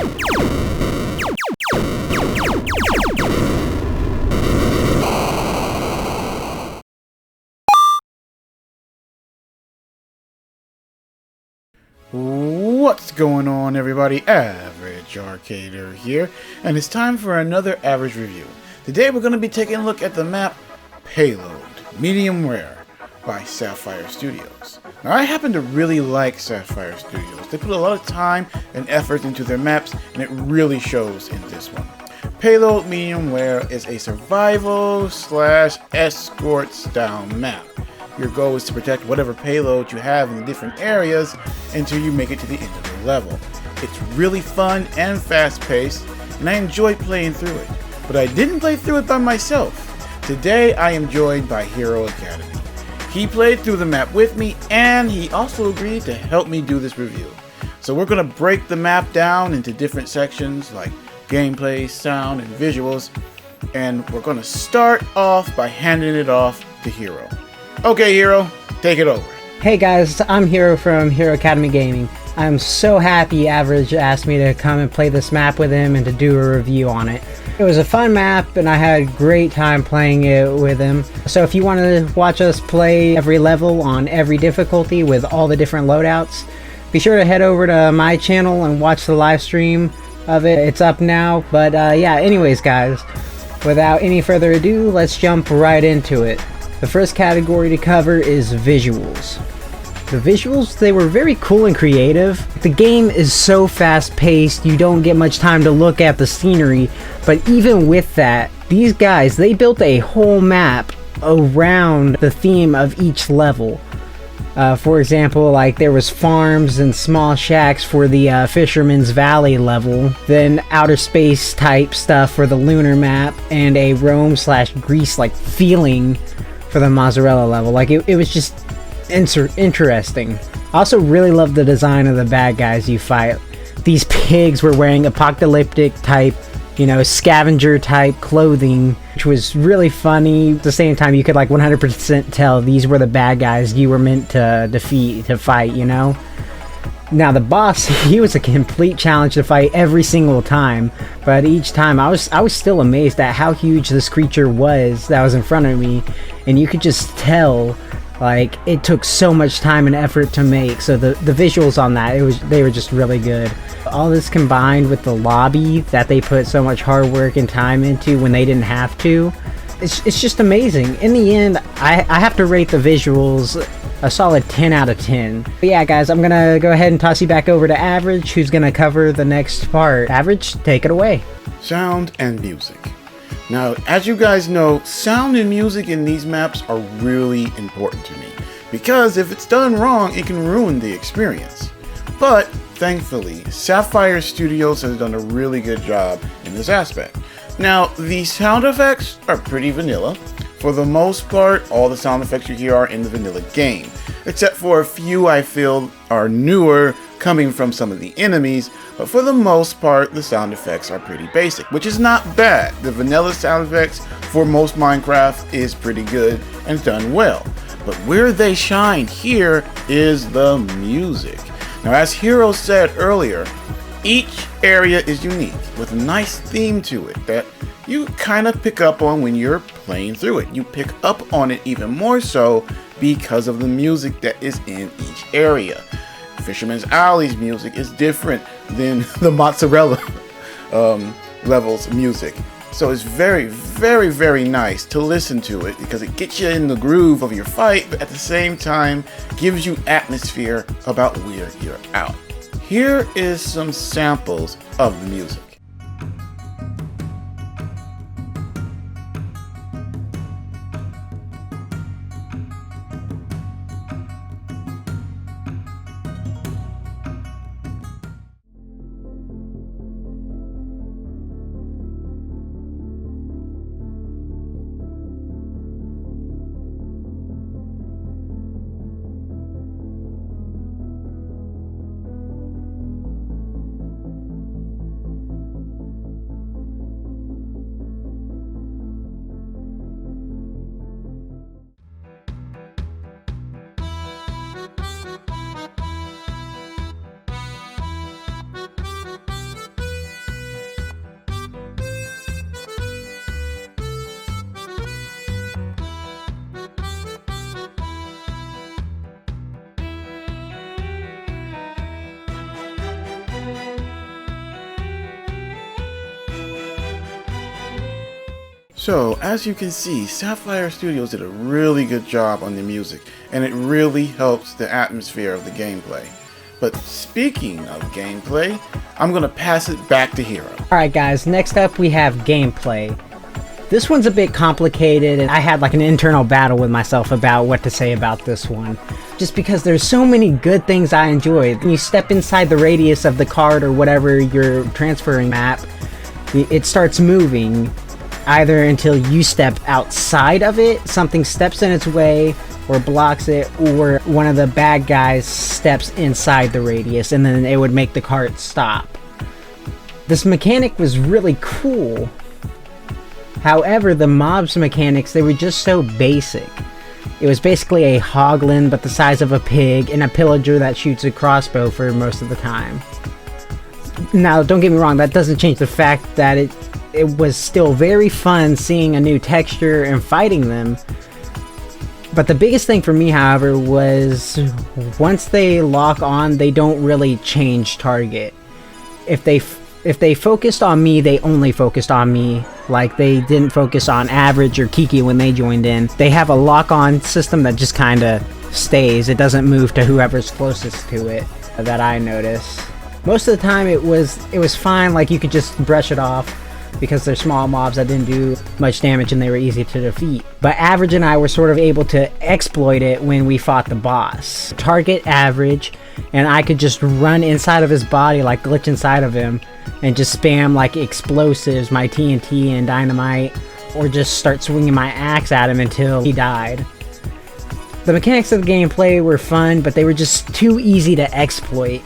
What's going on, everybody? Average Arcader here, and it's time for another Average review. Today we're going to be taking a look at the map Payload Medium Rare by Sapphire Studios. Now, I happen to really like Sapphire Studios. They put a lot of time and effort into their maps, and it really shows in this one. Payload Medium Rare is a survival/escort style map. Your goal is to protect whatever payload you have in the different areas until you make it to the end of the level. It's really fun and fast-paced, and I enjoyed playing through it. But I didn't play through it by myself. Today I am joined by Hero Academy. He played through the map with me, and he also agreed to help me do this review. So we're going to break the map down into different sections like gameplay, sound, and visuals, and we're going to start off by handing it off to Hero. Okay, Hero, take it over. Hey guys, I'm Hero from Hero Academy Gaming. I'm so happy Average asked me to come and play this map with him and to do a review on it. It was a fun map and I had a great time playing it with him. So if you want to watch us play every level on every difficulty with all the different loadouts, be sure to head over to my channel and watch the live stream of it. It's up now, but yeah, anyways guys, without any further ado, let's jump right into it. The first category to cover is visuals. The visuals, they were very cool and creative. The game is so fast-paced, you don't get much time to look at the scenery, but even with that, these guys, they built a whole map around the theme of each level. For example, like there was farms and small shacks for the Fisherman's Valley level, then outer space type stuff for the lunar map, and a Rome/Greece like feeling for the mozzarella level. Like it was just interesting. I also really love the design of the bad guys you fight. These pigs were wearing apocalyptic type, scavenger type clothing, which was really funny. At the same time, you could like 100% tell these were the bad guys you were meant to defeat, to fight, Now the boss, he was a complete challenge to fight every single time, but each time I was still amazed at how huge this creature was that was in front of me, and you could just tell like it took so much time and effort to make. So the visuals on that, they were just really good. All this combined with the lobby that they put so much hard work and time into when they didn't have to, it's just amazing. In the end, I have to rate the visuals a solid 10 out of 10. But yeah guys, I'm gonna go ahead and toss you back over to Average, who's gonna cover the next part. Average, take it away. Sound and music. Now, as you guys know, sound and music in these maps are really important to me, because if it's done wrong, it can ruin the experience. But thankfully, Sapphire Studios has done a really good job in this aspect. Now, the sound effects are pretty vanilla. For the most part, all the sound effects you hear are in the vanilla game, except for a few I feel are newer, coming from some of the enemies, but for the most part, the sound effects are pretty basic, which is not bad. The vanilla sound effects for most Minecraft is pretty good and done well, but where they shine here is the music. Now, as Hero said earlier, each area is unique, with a nice theme to it that you kind of pick up on when you're playing through it. You pick up on it even more so because of the music that is in each area. Fisherman's Alley's music is different than the mozzarella level's music. So it's very, very, very nice to listen to it because it gets you in the groove of your fight, but at the same time gives you atmosphere about where you're out. Here is some samples of the music. So, as you can see, Sapphire Studios did a really good job on the music, and it really helps the atmosphere of the gameplay. But speaking of gameplay, I'm gonna pass it back to Hero. Alright guys, next up we have gameplay. This one's a bit complicated, and I had like an internal battle with myself about what to say about this one. Just because there's so many good things I enjoyed. When you step inside the radius of the card or whatever you're transferring map, it starts moving. Either until you step outside of it, something steps in its way or blocks it, or one of the bad guys steps inside the radius, and then it would make the cart stop. This mechanic was really cool. However, the mobs mechanics, they were just so basic. It was basically a hoglin but the size of a pig, and a pillager that shoots a crossbow for most of the time. Now, don't get me wrong, that doesn't change the fact that it was still very fun seeing a new texture and fighting them. But the biggest thing for me, however, was once they lock on, they don't really change target. If they focused on me, they only focused on me. Like, they didn't focus on Average or Kiki when they joined in. They have a lock-on system that just kinda stays. It doesn't move to whoever's closest to it, that I noticed. Most of the time it was fine, like you could just brush it off, because they're small mobs that didn't do much damage and they were easy to defeat. But Average and I were sort of able to exploit it when we fought the boss. Target Average, and I could just run inside of his body, like glitch inside of him, and just spam like explosives, my TNT and dynamite, or just start swinging my axe at him until he died. The mechanics of the gameplay were fun, but they were just too easy to exploit.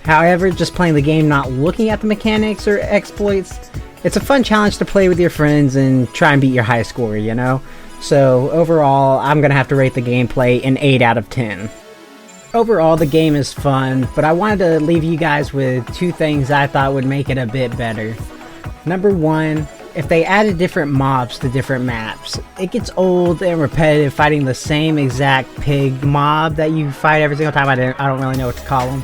However, just playing the game not looking at the mechanics or exploits, it's a fun challenge to play with your friends and try and beat your high score, you know? So overall, I'm gonna have to rate the gameplay an 8 out of 10. Overall, the game is fun, but I wanted to leave you guys with 2 things I thought would make it a bit better. Number 1, if they added different mobs to different maps. It gets old and repetitive fighting the same exact pig mob that you fight every single time. I don't really know what to call them.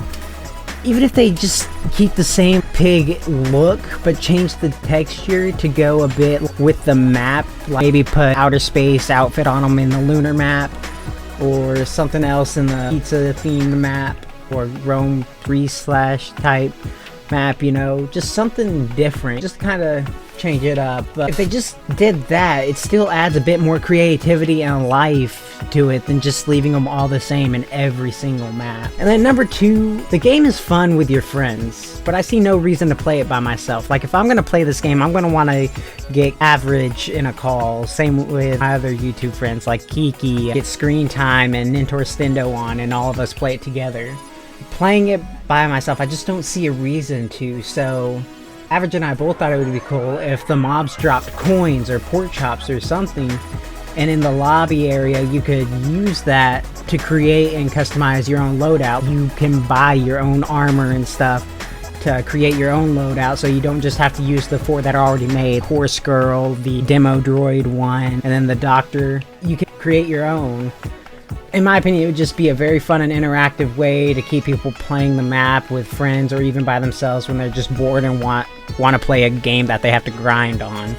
Even if they just keep the same pig look, but change the texture to go a bit with the map, like maybe put outer space outfit on them in the lunar map, or something else in the pizza themed map, or Rome 3/ type map, you know, just something different, just kind of change it up. But if they just did that, it still adds a bit more creativity and life to it than just leaving them all the same in every single map. And then number 2, the game is fun with your friends, but I see no reason to play it by myself. Like, if I'm gonna play this game, I'm gonna want to get Average in a call, same with my other YouTube friends like Kiki, get Screen Time and Nintor Stendo on, and all of us play it together. Playing it by myself, I just don't see a reason to. So Average and I both thought it would be cool if the mobs dropped coins or pork chops or something, and in the lobby area you could use that to create and customize your own loadout. You can buy your own armor and stuff to create your own loadout, so you don't just have to use the 4 that are already made. Horse Girl, the Demo Droid one, and then the Doctor. You can create your own. In my opinion, it would just be a very fun and interactive way to keep people playing the map with friends or even by themselves when they're just bored and want to play a game that they have to grind on.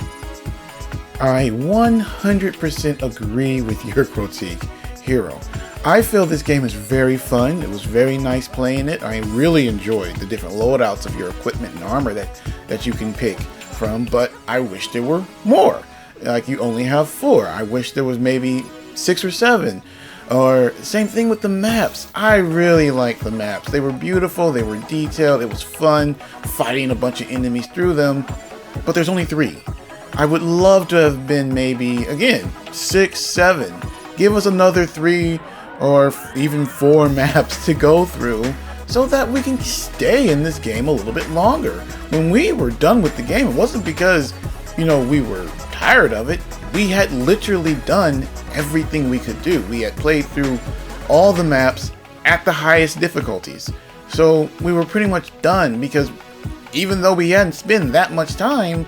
I 100% agree with your critique, Hero. I feel this game is very fun. It was very nice playing it. I really enjoyed the different loadouts of your equipment and armor that you can pick from, but I wish there were more. Like, you only have 4. I wish there was maybe 6 or 7. Or same thing with the maps. I really like the maps. They were beautiful, they were detailed, it was fun fighting a bunch of enemies through them, but there's only 3. I would love to have been maybe, again, 6, 7. Give us another 3 or even 4 maps to go through so that we can stay in this game a little bit longer. When we were done with the game, it wasn't because, we were tired of it. We had literally done everything we could do. We had played through all the maps at the highest difficulties. So we were pretty much done, because even though we hadn't spent that much time,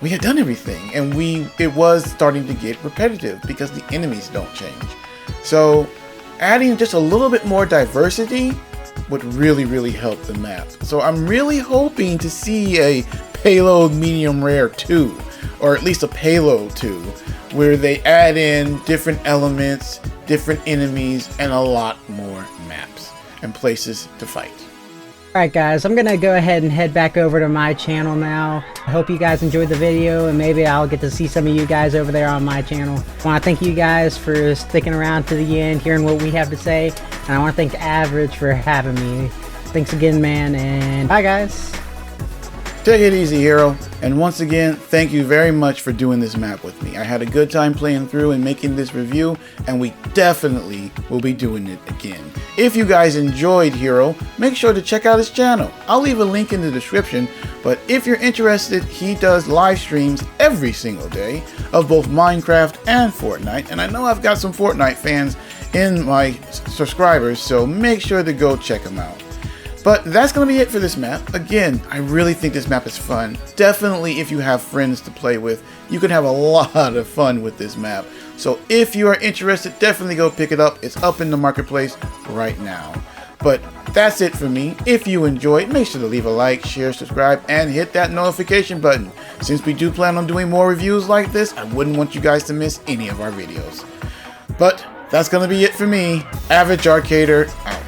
we had done everything, and it was starting to get repetitive because the enemies don't change. So adding just a little bit more diversity would really help the map. So I'm really hoping to see a Payload Medium Rare 2, or at least a Payload 2, where they add in different elements, different enemies, and a lot more maps and places to fight. Alright guys, I'm gonna go ahead and head back over to my channel now. I hope you guys enjoyed the video, and maybe I'll get to see some of you guys over there on my channel. I want to thank you guys for sticking around to the end, hearing what we have to say, and I want to thank Average for having me. Thanks again, man, and bye guys. Take it easy, Hero, and once again, thank you very much for doing this map with me. I had a good time playing through and making this review, and we definitely will be doing it again. If you guys enjoyed Hero, make sure to check out his channel. I'll leave a link in the description, but if you're interested, he does live streams every single day of both Minecraft and Fortnite, and I know I've got some Fortnite fans in my subscribers, so make sure to go check him out. But that's going to be it for this map. Again, I really think this map is fun. Definitely if you have friends to play with, you can have a lot of fun with this map. So if you are interested, definitely go pick it up. It's up in the marketplace right now. But that's it for me. If you enjoyed, make sure to leave a like, share, subscribe, and hit that notification button. Since we do plan on doing more reviews like this, I wouldn't want you guys to miss any of our videos. But that's going to be it for me. Average Arcader out.